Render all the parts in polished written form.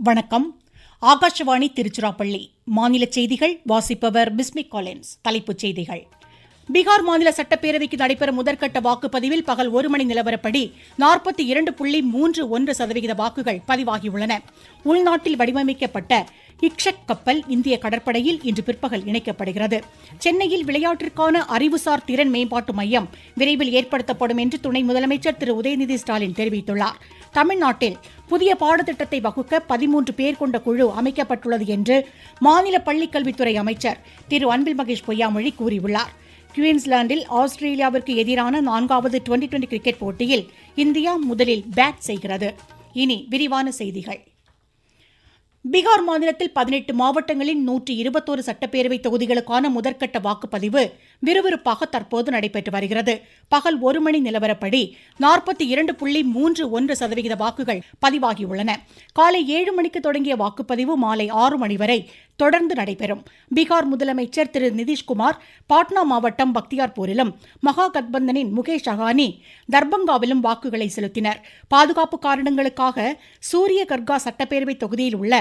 வணக்கம். ஆகாஷவாணி திருச்சிராப்பள்ளி. மாநில செய்திகள் வாசிப்பவர் பிஸ்மி காலின்ஸ். தலைப்புச் செய்திகள். பீகார் மாநில சட்டப்பேரவைக்கு நடைபெறும் முதற்கட்ட வாக்குப்பதிவில் பகல் 1 மணி நிலவரப்படி 42.31% வாக்குகள் பதிவாகியுள்ளன. உள்நாட்டில் வடிவமைக்கப்பட்ட இக்ஷக் கப்பல் இந்திய கடற்படையில் இன்று பிற்பகல் இணைக்கப்படுகிறது. சென்னையில் விளையாட்டிற்கான அறிவுசார் திறன் மேம்பாட்டு மையம் விரைவில் ஏற்படுத்தப்படும் என்று துணை முதலமைச்சர் திரு உதயநிதி ஸ்டாலின் தெரிவித்துள்ளார். தமிழ்நாட்டில் புதிய பாடத்திட்டத்தை வகுக்க 13 பேர் கொண்ட குழு அமைக்கப்பட்டுள்ளது என்று மாநில பள்ளிக்கல்வித்துறை அமைச்சர் திரு அன்பில் மகேஷ் பொய்யாமொழி கூறியுள்ளார். குயின்ஸ்லாந்தில் ஆஸ்திரேலியாவிற்கு எதிரான 4வது டுவெண்டி கிரிக்கெட் போட்டியில் இந்தியா முதலில் பேட் செய்கிறது. இனி விரிவான செய்திகள். பீகார் மாநிலத்தில் 18 மாவட்டங்களின் 121 சட்டப்பேரவை தொகுதிகளுக்கான முதற்கட்ட வாக்குப்பதிவு விறுவிறுப்பாக தற்போது நடைபெற்று வருகிறது. பகல் 1 மணி நிலவரப்படி 42.31% வாக்குகள் பதிவாகியுள்ளன. காலை 7 மணிக்கு தொடங்கிய வாக்குப்பதிவு மாலை 6 மணி வரை தொடர்ந்து நடைபெறும். பீகார் முதலமைச்சர் திரு நிதிஷ்குமார் பாட்னா மாவட்டம் பக்தியார்பூரிலும், மகா கத்பந்தனின் முகேஷ் அகானி தர்பங்காவிலும் வாக்குகளை செலுத்தினர். பாதுகாப்பு காரணங்களுக்காக சூரிய கர்கா சட்டப்பேரவை தொகுதியில் உள்ள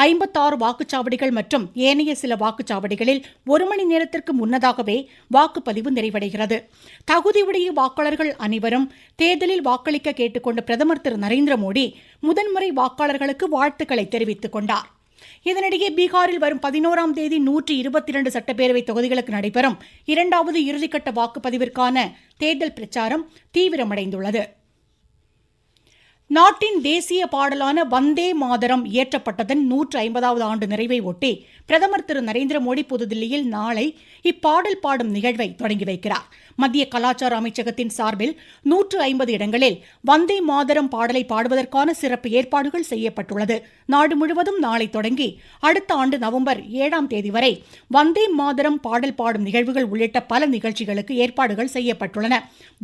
56 வாக்குச்சாவடிகள் மற்றும் ஏனைய சில வாக்குச்சாவடிகளில் 1 மணி நேரத்திற்கு முன்னதாகவே வாக்குப்பதிவு நிறைவடைகிறது. தகுதியுடைய வாக்காளர்கள் அனைவரும் தேர்தலில் வாக்களிக்க கேட்டுக்கொண்ட பிரதமர் திரு நரேந்திர மோடி முதன்முறை வாக்காளர்களுக்கு வாழ்த்துக்களை தெரிவித்துக் கொண்டார். இதனிடையே பீகாரில் வரும் 11ஆம் தேதி 122 சட்டப்பேரவை தொகுதிகளுக்கு நடைபெறும் 2வது இறுதிக்கட்ட வாக்குப்பதிவிற்கான தேர்தல் பிரச்சாரம் தீவிரமடைந்துள்ளது. நாட்டின் தேசிய பாடலான வந்தே மாதரம் இயற்றப்பட்டதன் 150வது ஆண்டு நிறைவை ஒட்டி பிரதமர் திரு நரேந்திர மோடி புதுதில்லியில் நாளை இப்பாடல் பாடும் நிகழ்வை தொடங்கி வைக்கிறார். மத்திய கலாச்சார அமைச்சகத்தின் சார்பில் 150 இடங்களில் வந்தே மாதரம் பாடலை பாடுவதற்கான சிறப்பு ஏற்பாடுகள் செய்யப்பட்டுள்ளது. நாடு முழுவதும் நாளை தொடங்கி அடுத்த ஆண்டு நவம்பர் 7ஆம் தேதி வரை வந்தே மாதரம் பாடல் பாடும் நிகழ்வுகள் உள்ளிட்ட பல நிகழ்ச்சிகளுக்கு ஏற்பாடுகள் செய்யப்பட்டுள்ளன.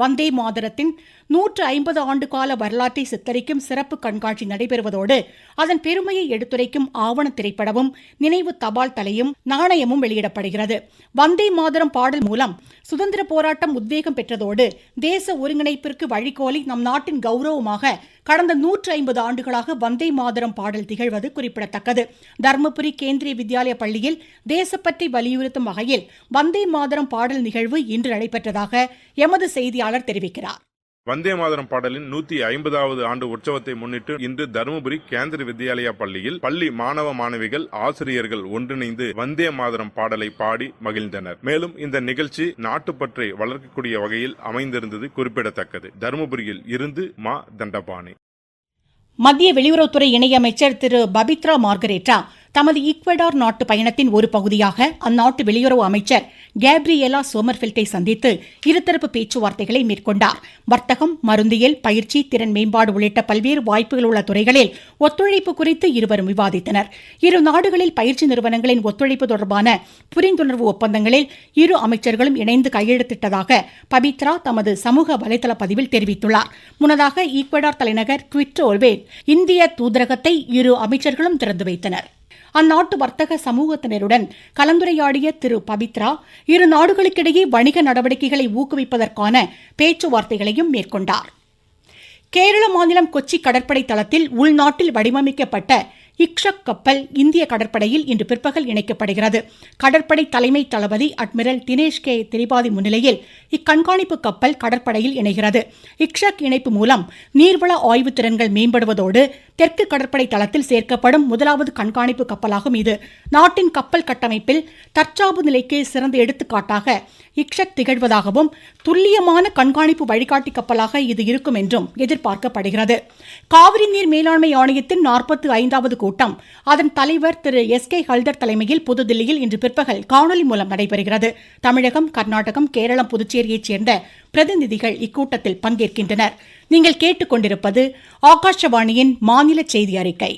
வந்தே மாதரத்தின் 150 ஆண்டு கால வரலாற்றை சித்தரிக்கும் சிறப்பு கண்காட்சி நடைபெறுவதோடு அதன் பெருமையை எடுத்துரைக்கும் ஆவண திரைப்படமும் நினைவு தபால் தலையும் நாணயமும் வெளியிடப்படுகிறது. வந்தே மாதரம் பாடல் மூலம் சுதந்திர போராட்டம் உத்வேகம் பெற்றதோடு தேச ஒருங்கிணைப்பிற்கு வழிகோலி நம் நாட்டின் கௌரவமாக கடந்த 150 ஆண்டுகளாக வந்தே மாதரம் பாடல் திகழ்வது குறிப்பிடத்தக்கது. தர்மபுரி கேந்திரிய வித்யாலயா பள்ளியில் தேசப்பற்றி வலியுறுத்தும் வகையில் வந்தே மாதரம் பாடல் நிகழ்வு இன்று நடைபெற்றதாக எமது செய்தியாளர் தெரிவிக்கிறார். வந்தே மாதரம் பாடலின் 150வது ஆண்டு உற்சவத்தை முன்னிட்டு இன்று தருமபுரி கேந்திரிய வித்யாலயா பள்ளியில் பள்ளி மாணவ மாணவிகள் ஆசிரியர்கள் ஒன்றிணைந்து வந்தே மாதரம் பாடலை பாடி மகிழ்ந்தனர். மேலும் இந்த நிகழ்ச்சி நாட்டுப்பற்றை வளர்க்கக்கூடிய வகையில் அமைந்திருந்தது குறிப்பிடத்தக்கது. தருமபுரியில் இருந்து மா தண்டபாணி. மத்திய வெளியுறவுத்துறை இணையமைச்சர் திரு பபித்ரா மார்கரேட்டா தமது ஈக்வடார் நாட்டு பயணத்தின் ஒரு பகுதியாக அந்நாட்டு வெளியுறவு அமைச்சர் கேப்ரியலா சோமர்ஃபெல்ட்டை சந்தித்து இருதரப்பு பேச்சுவார்த்தைகளை மேற்கொண்டார். வர்த்தகம், மருந்தியல், பயிற்சி, திறன் மேம்பாடு உள்ளிட்ட பல்வேறு வாய்ப்புகள் உள்ள துறைகளில் ஒத்துழைப்பு குறித்து இருவரும் விவாதித்தனர். இரு நாடுகளில் பயிற்சி நிறுவனங்களின் ஒத்துழைப்பு தொடர்பான புரிந்துணர்வு ஒப்பந்தங்களில் இரு அமைச்சர்களும் இணைந்து கையெழுத்திட்டதாக பபித்ரா தமது சமூக வலைதள பதிவில் தெரிவித்துள்ளார். முன்னதாக ஈக்வடார் தலைநகர் குவிட்டோவில் இந்திய தூதரகத்தை இரு அமைச்சர்களும் திறந்து வைத்தனர். அந்நாட்டு வர்த்தக சமூகத்தினருடன் கலந்துரையாடிய திரு பபித்ரா இரு நாடுகளுக்கிடையே வணிக நடவடிக்கைகளை ஊக்குவிப்பதற்கான பேச்சுவார்த்தைகளையும் மேற்கொண்டார். கேரள மாநிலம் கொச்சி கடற்படை தளத்தில் உள்நாட்டில் வடிவமைக்கப்பட்ட இக்ஷக் கப்பல் இந்திய கடற்படையில் இன்று பிற்பகல் இணைக்கப்படுகிறது. கடற்படை தலைமை தளபதி அட்மிரல் தினேஷ் கே திரிபாதி முன்னிலையில் இக்கண்காணிப்பு கப்பல் கடற்படையில் இணைகிறது. இக்ஷக் இணைப்பு மூலம் நீர்வள ஆய்வு திறன்கள் மேம்படுவதோடு தெற்கு கடற்படை தளத்தில் சேர்க்கப்படும் முதலாவது கண்காணிப்பு கப்பலாகும் இது. நாட்டின் கப்பல் கட்டமைப்பில் தற்சார்பு நிலைக்கு சிறந்த எடுத்துக்காட்டாக இக்ஷக் திகழ்வதாகவும் துல்லியமான கண்காணிப்பு வழிகாட்டி கப்பலாக இது இருக்கும் என்றும் எதிர்பார்க்கப்படுகிறது. காவிரி நீர் மேலாண்மை ஆணையத்தின் 45வது கூட்டம் அதன் தலைவர் திரு எஸ்.கே. ஹல்தர் தலைமையில் புதுதில்லியில் இன்று பிற்பகல் காணொலி மூலம் நடைபெறுகிறது. தமிழகம், கர்நாடகம், கேரளம், புதுச்சேரியைச் சேர்ந்த பிரதிநிதிகள் இக்கூட்டத்தில் பங்கேற்கின்றனர். நீங்கள் கேட்டுக்கொண்டிருப்பது ஆகாஷவாணியின் மாநில செய்தி அறிக்கை.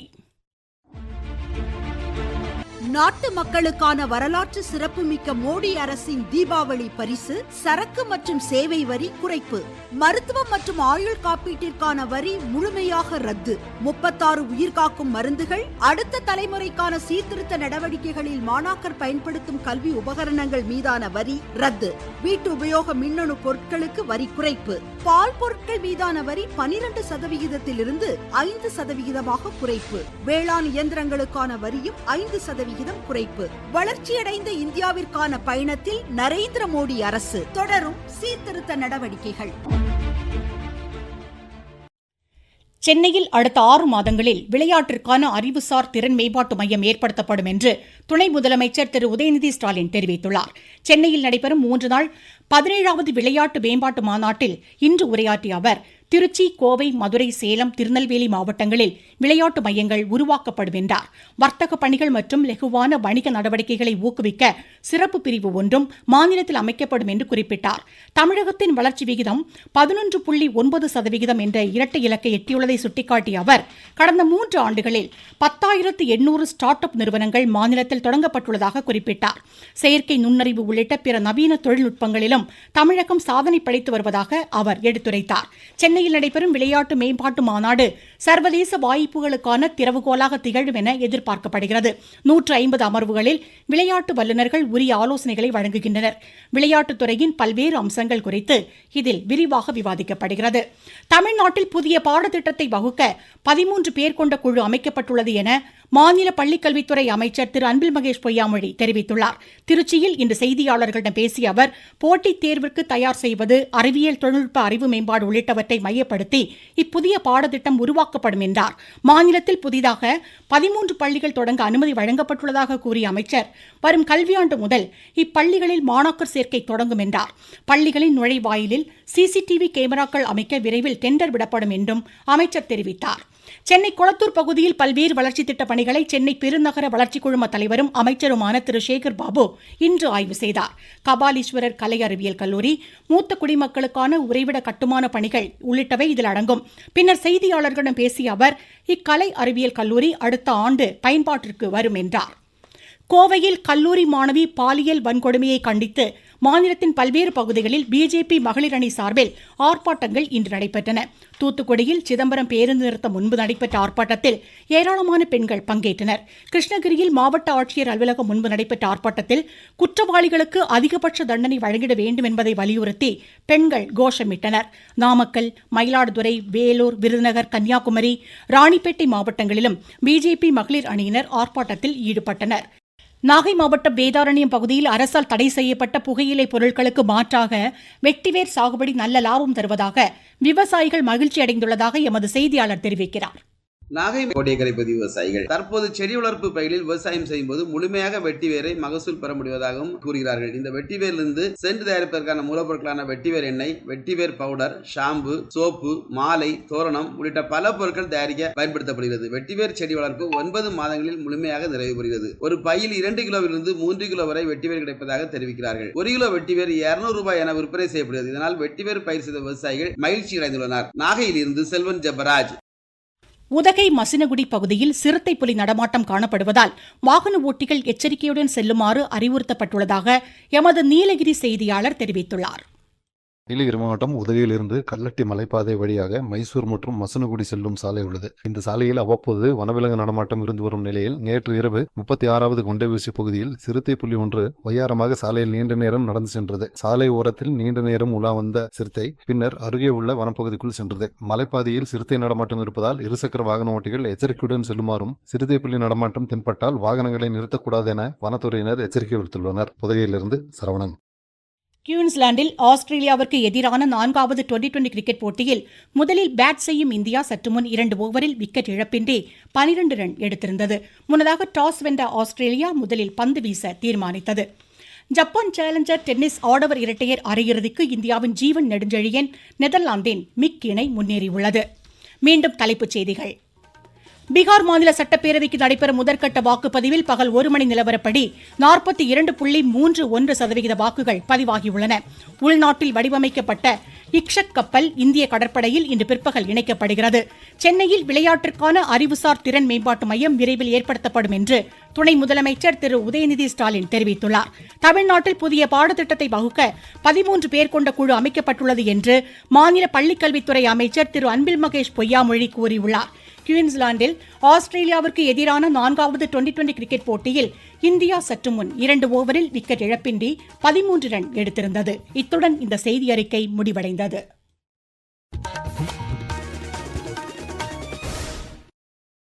நாட்டு மக்களுக்கான வரலாற்று சிறப்புமிக்க மோடி அரசின் தீபாவளி பரிசு சரக்கு மற்றும் சேவை வரி குறைப்பு. மருத்துவம் மற்றும் ஆயுள் காப்பீட்டிற்கான வரி முழுமையாக ரத்து. 36 உயிர்காக்கும் மருந்துகள். அடுத்த தலைமுறைக்கான சீர்திருத்த நடவடிக்கைகளில் மாணாக்கர் பயன்படுத்தும் கல்வி உபகரணங்கள் மீதான வரி ரத்து. வீட்டு உபயோக மின்னணு பொருட்களுக்கு வரி குறைப்பு. பால் பொருட்கள் மீதான வரி 12% 5% குறைப்பு. வேளாண் இயந்திரங்களுக்கான வரியும் 5% குறைப்பு. வளர்ச்சியடைந்த இந்தியாவிற்கான பயணத்தில் நரேந்திர மோடி அரசு. தொடரும் சீர்திருத்த நடவடிக்கைகள். சென்னையில் அடுத்த 6 மாதங்களில் விளையாட்டிற்கான அறிவுசார் திறன் மேம்பாட்டு மையம் ஏற்படுத்தப்படும் என்று துணை முதலமைச்சர் திரு உதயநிதி ஸ்டாலின் தெரிவித்துள்ளார். சென்னையில் நடைபெறும் 3 நாள் 17வது விளையாட்டு மேம்பாட்டு மாநாட்டில் இன்று உரையாற்றிய அவர், திருச்சி, கோவை, மதுரை, சேலம், திருநெல்வேலி மாவட்டங்களில் விளையாட்டு மையங்கள் உருவாக்கப்படும் என்றார். வர்த்தக பணிகள் மற்றும் லெகுவான வணிக நடவடிக்கைகளை ஊக்குவிக்க சிறப்பு பிரிவு ஒன்றும் மாநிலத்தில் அமைக்கப்படும் என்று குறிப்பிட்டார். தமிழகத்தின் வளர்ச்சி விகிதம் 11.9% என்ற இரட்டை இலக்கை எட்டியுள்ளதை சுட்டிக்காட்டிய அவர், கடந்த 3 ஆண்டுகளில் 10,800 ஸ்டார்ட் அப் நிறுவனங்கள் மாநிலத்தில் தொடங்கப்பட்டுள்ளதாக குறிப்பிட்டார். செயற்கை நுண்ணறிவு உள்ளிட்ட பிற நவீன தொழில்நுட்பங்களிலும் தமிழகம் சாதனை படைத்து வருவதாக அவர் எடுத்துரைத்தார். சென்னையில் நடைபெறும் விளையாட்டு மேம்பாட்டு மாநாடு சர்வதேச வாய்ப்புகளுக்கான திறவுகோலாக திகழும் என எதிர்பார்க்கப்படுகிறது. 150 அமர்வுகளில் விளையாட்டு வல்லுநர்கள் உரிய ஆலோசனைகளை வழங்குகின்றனர். விளையாட்டுத் துறையின் பல்வேறு அம்சங்கள் குறித்து இதில் விரிவாக விவாதிக்கப்படுகிறது. தமிழ்நாட்டில் புதிய பாடத்திட்டத்தை வகுக்க 13 பேர் கொண்ட குழு அமைக்கப்பட்டுள்ளது என மாநில பள்ளிக்கல்வித்துறை அமைச்சர் திரு அன்பில் மகேஷ் பொய்யாமொழி தெரிவித்துள்ளார். திருச்சியில் இன்று செய்தியாளர்களிடம் பேசிய அவர், போட்டித் தேர்விற்கு தயார் செய்வது, அறிவியல் தொழில்நுட்ப அறிவு மேம்பாடு உள்ளிட்டவற்றை மையப்படுத்தி இப்புதிய பாடத்திட்டம் உருவாக்கப்படும் என்றார். மாநிலத்தில் புதிதாக 13 பள்ளிகள் தொடங்க அனுமதி வழங்கப்பட்டுள்ளதாக கூறிய அமைச்சர், வரும் கல்வியாண்டு முதல் இப்பள்ளிகளில் மாணாக்கர் சேர்க்கை தொடங்கும் என்றார். பள்ளிகளின் நுழைவாயிலில் சிசிடிவி கேமராக்கள் அமைக்க விரைவில் டெண்டர் விடப்படும் என்றும் அமைச்சர் தெரிவித்தார். சென்னை கொளத்தூர் பகுதியில் பல்வேறு வளர்ச்சித் திட்டப் பணிகளை சென்னை பெருநகர வளர்ச்சி குழும தலைவரும் அமைச்சருமான திரு சேகர் பாபு இன்று ஆய்வு செய்தார். கபாலீஸ்வரர் கலை அறிவியல் கல்லூரி, மூத்த குடிமக்களுக்கான உறைவிட கட்டுமான பணிகள் உள்ளிட்டவை இதில் அடங்கும். பின்னர் செய்தியாளர்களிடம் பேசிய அவர், இக்கலை அறிவியல் கல்லூரி அடுத்த ஆண்டு பயன்பாட்டிற்கு வரும் என்றார். கோவையில் கல்லூரி மாணவி பாலியல் வன்கொடுமையை கண்டித்து மாநிலத்தின் பல்வேறு பகுதிகளில் பிஜேபி மகளிர் அணி சார்பில் ஆர்ப்பாட்டங்கள் இன்று நடைபெற்றன. தூத்துக்குடியில் சிதம்பரம் பேருந்து நிறுத்தம் முன்பு நடைபெற்ற ஆர்ப்பாட்டத்தில் ஏராளமான பெண்கள் பங்கேற்றனர். கிருஷ்ணகிரியில் மாவட்ட ஆட்சியர் அலுவலகம் முன்பு நடைபெற்ற ஆர்ப்பாட்டத்தில் குற்றவாளிகளுக்கு அதிகபட்ச தண்டனை வழங்கிட வேண்டும் என்பதை வலியுறுத்தி பெண்கள் கோஷமிட்டனர். நாமக்கல், மயிலாடுதுறை, வேலூர், விருதுநகர், கன்னியாகுமரி, ராணிப்பேட்டை மாவட்டங்களிலும் பிஜேபி மகளிர் அணியினர் ஆர்ப்பாட்டத்தில் ஈடுபட்டனர். நாகை மாவட்டம் வேதாரண்யம் பகுதியில் அரசால் தடை செய்யப்பட்ட புகையிலை பொருட்களுக்கு மாற்றாக வெட்டிவேர் சாகுபடி நல்ல லாபம் தருவதாக விவசாயிகள் மகிழ்ச்சி அடைந்துள்ளதாக எமது செய்தியாளர் தெரிவிக்கிறார். நாகை கோடியக்கரை பகுதி விவசாயிகள் தற்போது செடி வளர்ப்பு பயிரில் விவசாயம் செய்யும் போது முழுமையாக வெட்டிவேரை மகசூல் பெற முடிவதாகவும் கூறுகிறார்கள். இந்த வெட்டிவேரிலிருந்து சென்று தயாரிப்பதற்கான மூலப்பொருட்களான வெட்டிவேர் எண்ணெய், வெட்டிவேர் பவுடர், ஷாம்பு, சோப்பு, மாலை, தோரணம் உள்ளிட்ட பல பொருட்கள் தயாரிக்க பயன்படுத்தப்படுகிறது. வெட்டிவேர் செடி வளர்ப்பு 9 மாதங்களில் முழுமையாக நிறைவு பெறுகிறது. ஒரு பையில் 2 கிலோவிலிருந்து 3 கிலோ வரை வெட்டிவேர் கிடைப்பதாக தெரிவிக்கிறார்கள். 1 கிலோ வெட்டிவேர் 200 ரூபாய் என விற்பனை செய்யப்படுகிறது. இதனால் வெட்டிவேர் பயிர் செய்த விவசாயிகள் மகிழ்ச்சி அடைந்துள்ளனர். நாகையில் இருந்து செல்வன் ஜெபராஜ். உதகை மசினகுடி பகுதியில் சிறுத்தை புலி நடமாட்டம் காணப்படுவதால் வாகன ஓட்டிகள் எச்சரிக்கையுடன் செல்லுமாறு அறிவுறுத்தப்பட்டுள்ளதாக எமது நீலகிரி செய்தியாளர் தெரிவித்துள்ளார். நீலகிரி மாவட்டம் உதகையிலிருந்து கல்லட்டி மலைப்பாதை வழியாக மைசூர் மற்றும் மசனகுடி செல்லும் சாலை உள்ளது. இந்த சாலையில் அவ்வப்போது வனவிலங்கு நடமாட்டம் இருந்து வரும் நிலையில் நேற்று இரவு 36வது கொண்டைவீசி பகுதியில் சிறுத்தை புலி ஒன்று ஒய்யாரமாக சாலையில் நீண்ட நேரம் நடந்து சென்றது. சாலை ஓரத்தில் நீண்ட நேரம் உலா வந்த சிறுத்தை பின்னர் அருகே உள்ள வனப்பகுதிக்குள் சென்றது. மலைப்பாதையில் சிறுத்தை நடமாட்டம் இருப்பதால் இருசக்கர வாகன ஓட்டிகள் எச்சரிக்கையுடன் செல்லுமாறும், சிறுத்தை புலி நடமாட்டம் தென்பட்டால் வாகனங்களை நிறுத்தக்கூடாது என வனத்துறையினர் எச்சரிக்கை விடுத்துள்ளனர். உதகையிலிருந்து சரவணன். குயின்ஸ்லாந்தில் ஆஸ்திரேலியாவிற்கு எதிரான 4வது டுவெண்டி கிரிக்கெட் போட்டியில் முதலில் பேட் செய்யும் இந்தியா சற்று முன் 2 ஓவரில் விக்கெட் இழப்பின்றி 12 ரன் எடுத்திருந்தது. முன்னதாக டாஸ் வென்ற ஆஸ்திரேலியா முதலில் பந்து வீச தீர்மானித்தது. ஜப்பான் சேலஞ்சர் டென்னிஸ் ஆடவர் இரட்டையர் அரையிறுதிக்கு இந்தியாவின் ஜீவன் நெடுஞ்செழியன், நெதர்லாந்தின் மிக் இணை முன்னேறியுள்ளது. மீண்டும் தலைப்புச் செய்திகள். பீகார் மாநில சட்டப்பேரவைக்கு நடைபெறும் முதற்கட்ட வாக்குப்பதிவில் பகல் 1 மணி நிலவரப்படி 42.31% வாக்குகள் பதிவாகியுள்ளன. உள்நாட்டில் வடிவமைக்கப்பட்ட இக்ஷக் கப்பல் இந்திய கடற்படையில் இன்று பிற்பகல் இணைக்கப்படுகிறது. சென்னையில் விளையாட்டிற்கான அறிவுசார் திறன் மேம்பாட்டு மையம் விரைவில் ஏற்படுத்தப்படும் என்று துணை முதலமைச்சர் திரு உதயநிதி ஸ்டாலின் தெரிவித்துள்ளார். தமிழ்நாட்டில் புதிய பாடத்திட்டத்தை வகுக்க 13 பேர் கொண்ட குழு அமைக்கப்பட்டுள்ளது என்று மாநில பள்ளிக்கல்வித்துறை அமைச்சர் திரு அன்பில் மகேஷ் பொய்யாமொழி கூறியுள்ளார். குயின்ஸ்லாந்தில் ஆஸ்திரேலியாவிற்கு எதிரான 4வது டுவெண்டி கிரிக்கெட் போட்டியில் இந்தியா சற்று முன் 2 ஓவரில் விக்கெட் இழப்பின்றி 13 ரன் எடுத்திருந்தது. இத்துடன் இந்த செய்தி அறிக்கை முடிவடைந்தது.